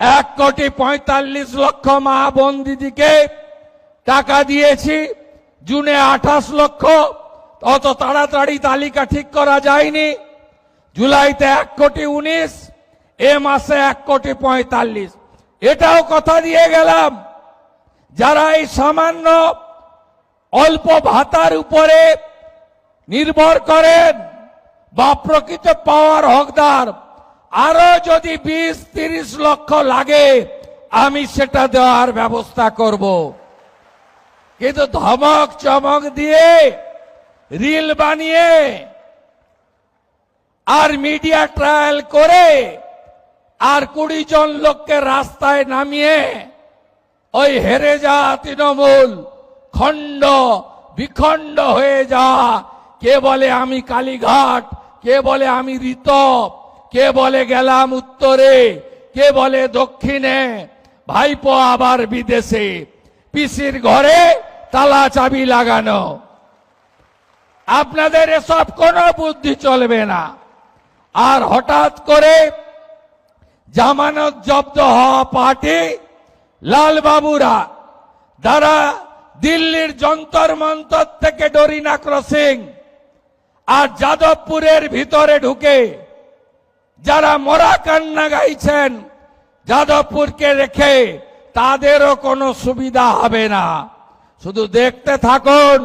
1,45,00,000 মা বোন দিদিকে টাকা দিয়েছি। জুনে 28 লক্ষ, অত তাড়াতাড়ি তালিকা ঠিক করা যায়নি। জুলাইতে 1,19,00,000, এ মাসে 1,45,00,000। এটাও কথা দিয়ে গেলাম, যারা এই সামান্য অল্প ভাতার উপরে নির্ভর করেন বা প্রকৃত পাওয়ার হকদার, আরো যদি 20-30 লক্ষ লাগে আমি সেটা দেওয়ার ব্যবস্থা করব। কিন্তু ধমক চমক দিয়ে, রিল বানিয়ে আর মিডিয়া ট্রায়াল করে আর 20 জন লোককে রাস্তায় নামিয়ে ওই হেরে যাওয়া তৃণমূল খণ্ড বিখণ্ড হয়ে যাওয়া, কে বলে আমি কালীঘাট, কে বলে আমি ঋতব, কে বলে গেলাম উত্তরে, কে বলে দক্ষিণে, ভাইপো আবার বিদেশে, পিসির ঘরে তালা চাবি লাগানো। আপনাদের এসব কোনো বুদ্ধি চলবে না। আর হঠাৎ করে জামানত জব্দ হওয়া পার্টি লালবাবুরা, যারা দিল্লির যন্তর মন্তর থেকে ডরিনা ক্রসিং আর যাদবপুরের ভিতরে ঢুকে যারা মরা কান্না গাইছেন, যাদবপুরকে রেখে তাদেরও কোনো সুবিধা হবে না। শুধু দেখতে থাকুন।